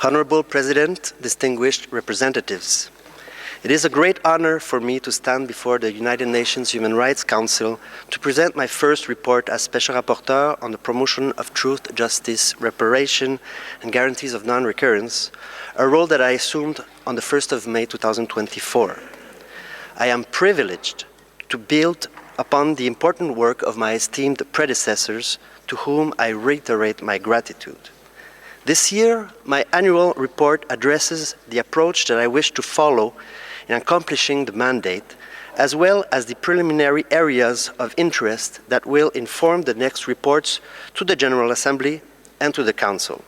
Honorable President, distinguished representatives, it is a great honor for me to stand before the United Nations Human Rights Council to present my first report as Special Rapporteur on the promotion of truth, justice, reparation, and guarantees of non-recurrence, a role that I assumed on the 1st of May 2024. I am privileged to build upon the important work of my esteemed predecessors, to whom I reiterate my gratitude. This year, my annual report addresses the approach that I wish to follow in accomplishing the mandate, as well as the preliminary areas of interest that will inform the next reports to the General Assembly and to the Council.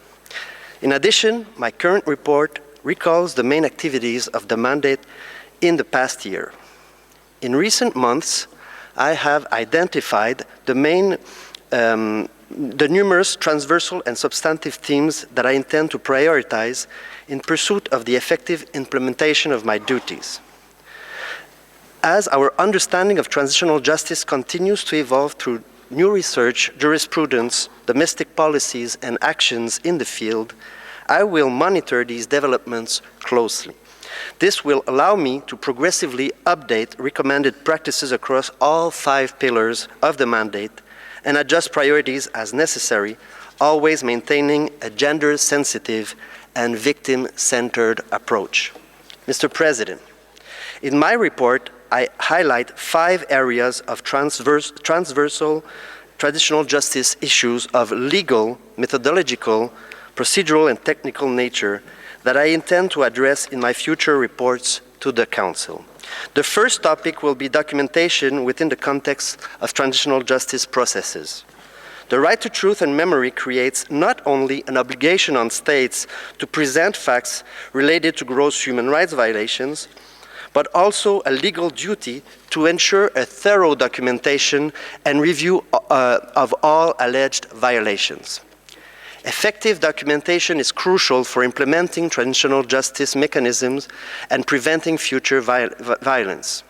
In addition, my current report recalls the main activities of the mandate in the past year. In recent months, I have identified the numerous transversal and substantive themes that I intend to prioritize in pursuit of the effective implementation of my duties. As our understanding of transitional justice continues to evolve through new research, jurisprudence, domestic policies, and actions in the field, I will monitor these developments closely. This will allow me to progressively update recommended practices across all 5 pillars of the mandate and adjust priorities as necessary, always maintaining a gender-sensitive and victim-centered approach. Mr. President, in my report, I highlight 5 areas of transversal traditional justice issues of legal, methodological, procedural, and technical nature that I intend to address in my future reports to the Council. The first topic will be documentation within the context of transitional justice processes. The right to truth and memory creates not only an obligation on states to present facts related to gross human rights violations, but also a legal duty to ensure a thorough documentation and review of all alleged violations. Effective documentation is crucial for implementing transitional justice mechanisms and preventing future violence.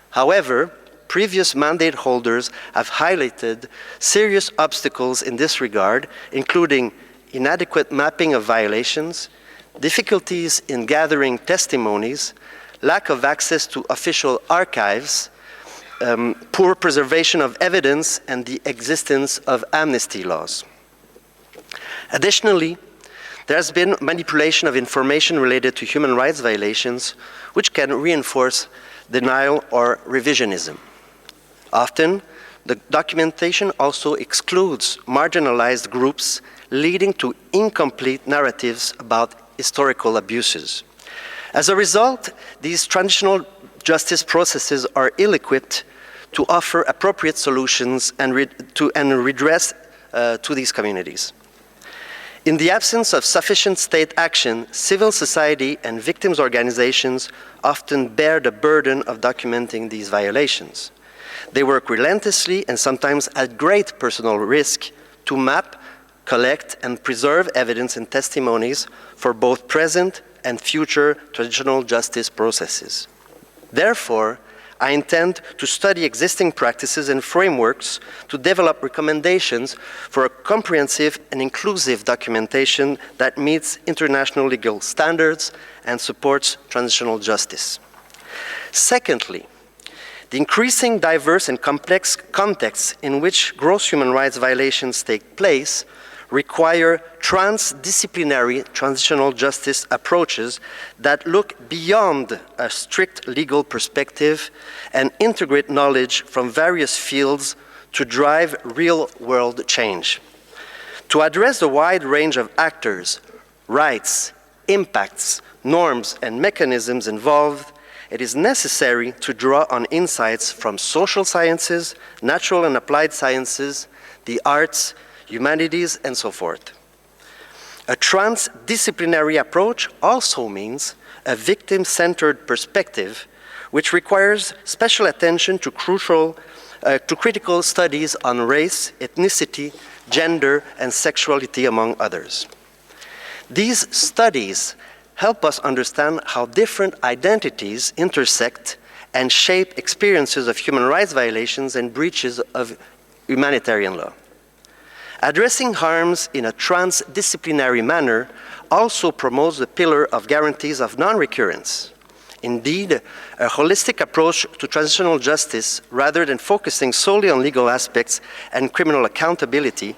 However, previous mandate holders have highlighted serious obstacles in this regard, including inadequate mapping of violations, difficulties in gathering testimonies, lack of access to official archives, poor preservation of evidence, and the existence of amnesty laws. Additionally, there has been manipulation of information related to human rights violations, which can reinforce denial or revisionism. Often, the documentation also excludes marginalized groups, leading to incomplete narratives about historical abuses. As a result, these transitional justice processes are ill-equipped to offer appropriate solutions and redress to these communities. In the absence of sufficient state action, civil society and victims' organizations often bear the burden of documenting these violations. They work relentlessly and sometimes at great personal risk to map, collect, and preserve evidence and testimonies for both present and future transitional justice processes. Therefore, I intend to study existing practices and frameworks to develop recommendations for a comprehensive and inclusive documentation that meets international legal standards and supports transitional justice. Secondly, the increasing diverse and complex contexts in which gross human rights violations take place require transdisciplinary transitional justice approaches that look beyond a strict legal perspective and integrate knowledge from various fields to drive real-world change. To address the wide range of actors, rights, impacts, norms, and mechanisms involved, it is necessary to draw on insights from social sciences, natural and applied sciences, the arts, humanities, and so forth. A transdisciplinary approach also means a victim-centered perspective, which requires special attention to critical studies on race, ethnicity, gender, and sexuality, among others. These studies help us understand how different identities intersect and shape experiences of human rights violations and breaches of humanitarian law. Addressing harms in a transdisciplinary manner also promotes the pillar of guarantees of non-recurrence. Indeed, a holistic approach to transitional justice, rather than focusing solely on legal aspects and criminal accountability,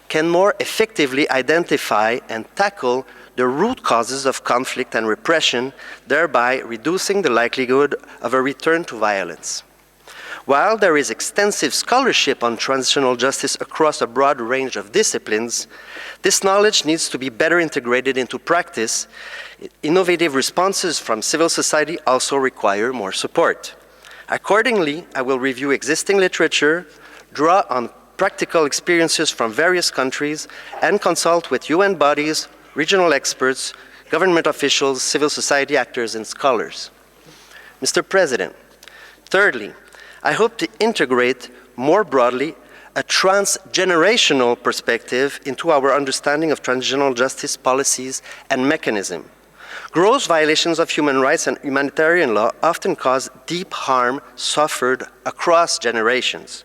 can more effectively identify and tackle the root causes of conflict and repression, thereby reducing the likelihood of a return to violence. While there is extensive scholarship on transitional justice across a broad range of disciplines, this knowledge needs to be better integrated into practice. Innovative responses from civil society also require more support. Accordingly, I will review existing literature, draw on practical experiences from various countries, and consult with UN bodies, regional experts, government officials, civil society actors, and scholars. Mr. President, thirdly, I hope to integrate more broadly a transgenerational perspective into our understanding of transitional justice policies and mechanisms. Gross violations of human rights and humanitarian law often cause deep harm suffered across generations.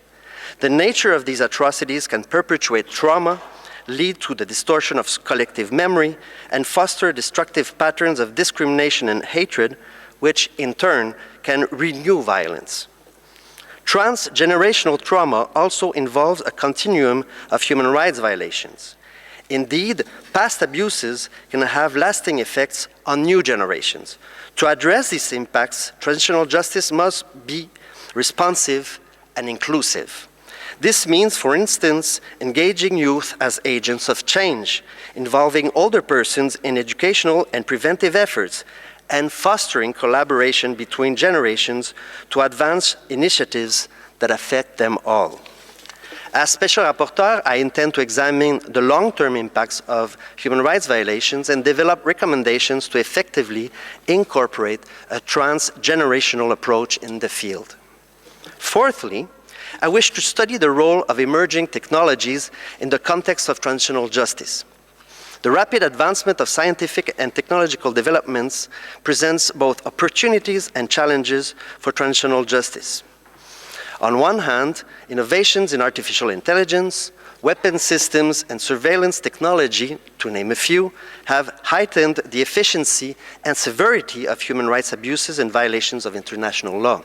The nature of these atrocities can perpetuate trauma, lead to the distortion of collective memory, and foster destructive patterns of discrimination and hatred, which in turn can renew violence. Transgenerational trauma also involves a continuum of human rights violations. Indeed, past abuses can have lasting effects on new generations. To address these impacts, transitional justice must be responsive and inclusive. This means, for instance, engaging youth as agents of change, involving older persons in educational and preventive efforts, and fostering collaboration between generations to advance initiatives that affect them all. As Special Rapporteur, I intend to examine the long-term impacts of human rights violations and develop recommendations to effectively incorporate a transgenerational approach in the field. Fourthly, I wish to study the role of emerging technologies in the context of transitional justice. The rapid advancement of scientific and technological developments presents both opportunities and challenges for transitional justice. On one hand, innovations in artificial intelligence, weapon systems, and surveillance technology, to name a few, have heightened the efficiency and severity of human rights abuses and violations of international law.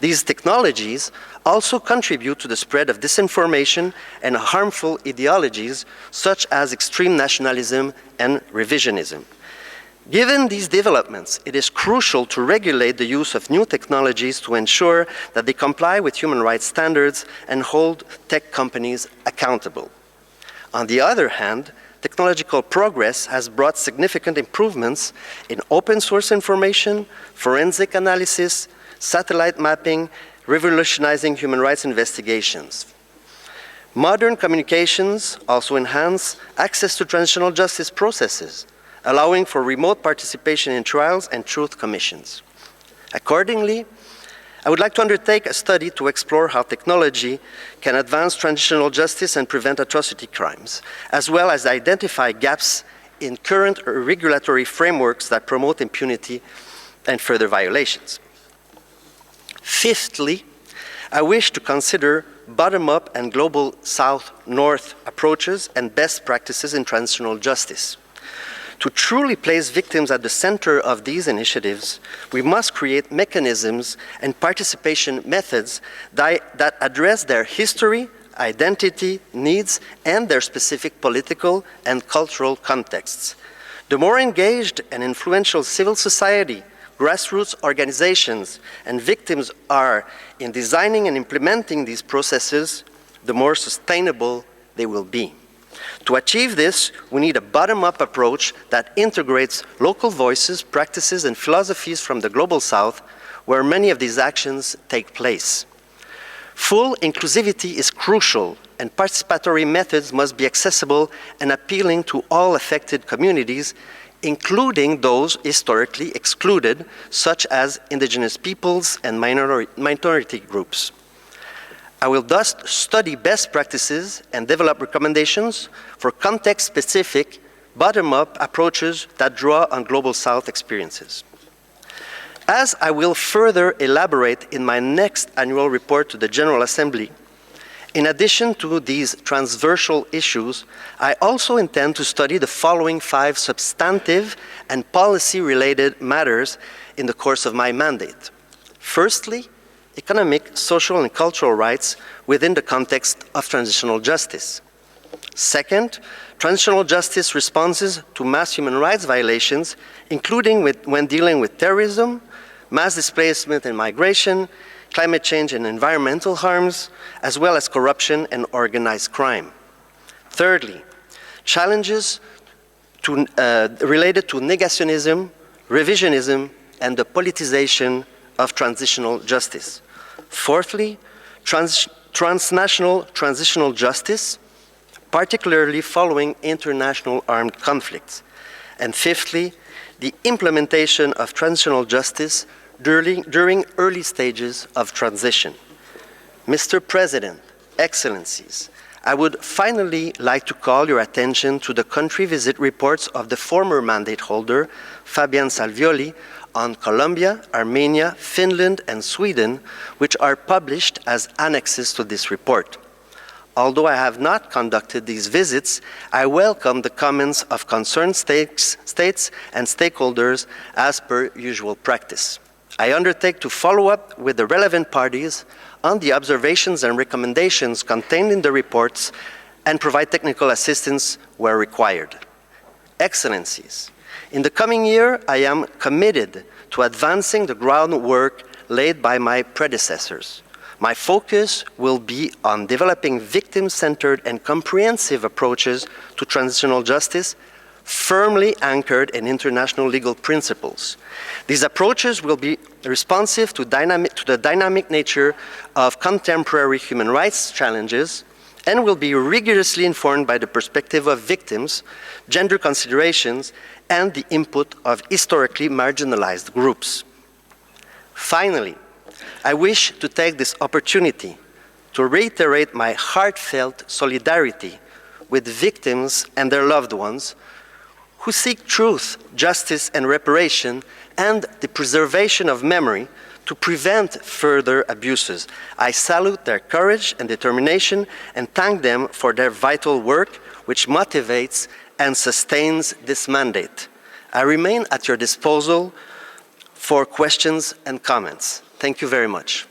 These technologies also contribute to the spread of disinformation and harmful ideologies such as extreme nationalism and revisionism. Given these developments, it is crucial to regulate the use of new technologies to ensure that they comply with human rights standards and hold tech companies accountable. On the other hand, technological progress has brought significant improvements in open source information, forensic analysis, satellite mapping, revolutionizing human rights investigations. Modern communications also enhance access to transitional justice processes, allowing for remote participation in trials and truth commissions. Accordingly, I would like to undertake a study to explore how technology can advance transitional justice and prevent atrocity crimes, as well as identify gaps in current regulatory frameworks that promote impunity and further violations. Fifthly, I wish to consider bottom-up and global south-north approaches and best practices in transitional justice. To truly place victims at the center of these initiatives, we must create mechanisms and participation methods that address their history, identity, needs, and their specific political and cultural contexts. The more engaged and influential civil society, grassroots organizations, and victims are in designing and implementing these processes, the more sustainable they will be. To achieve this, we need a bottom-up approach that integrates local voices, practices, and philosophies from the Global South, where many of these actions take place. Full inclusivity is crucial, and participatory methods must be accessible and appealing to all affected communities, including those historically excluded, such as indigenous peoples and minority groups. I will thus study best practices and develop recommendations for context-specific, bottom-up approaches that draw on Global South experiences. As I will further elaborate in my next annual report to the General Assembly, In addition to these transversal issues, I also intend to study the following 5 substantive and policy-related matters in the course of my mandate. Firstly, economic, social, and cultural rights within the context of transitional justice. Second, transitional justice responses to mass human rights violations, including when dealing with terrorism, mass displacement and migration, climate change and environmental harms, as well as corruption and organized crime. Thirdly, challenges related to negationism, revisionism, and the politicization of transitional justice. Fourthly, transnational transitional justice, particularly following international armed conflicts. And fifthly, the implementation of transitional justice during early stages of transition. Mr. President, Excellencies, I would finally like to call your attention to the country visit reports of the former mandate holder, Fabian Salvioli, on Colombia, Armenia, Finland, and Sweden, which are published as annexes to this report. Although I have not conducted these visits, I welcome the comments of concerned states and stakeholders as per usual practice. I undertake to follow up with the relevant parties on the observations and recommendations contained in the reports and provide technical assistance where required. Excellencies, in the coming year, I am committed to advancing the groundwork laid by my predecessors. My focus will be on developing victim-centered and comprehensive approaches to transitional justice, firmly anchored in international legal principles. These approaches will be responsive to the dynamic nature of contemporary human rights challenges and will be rigorously informed by the perspective of victims, gender considerations, and the input of historically marginalized groups. Finally, I wish to take this opportunity to reiterate my heartfelt solidarity with victims and their loved ones who seek truth, justice, and reparation, and the preservation of memory to prevent further abuses. I salute their courage and determination and thank them for their vital work, which motivates and sustains this mandate. I remain at your disposal for questions and comments. Thank you very much.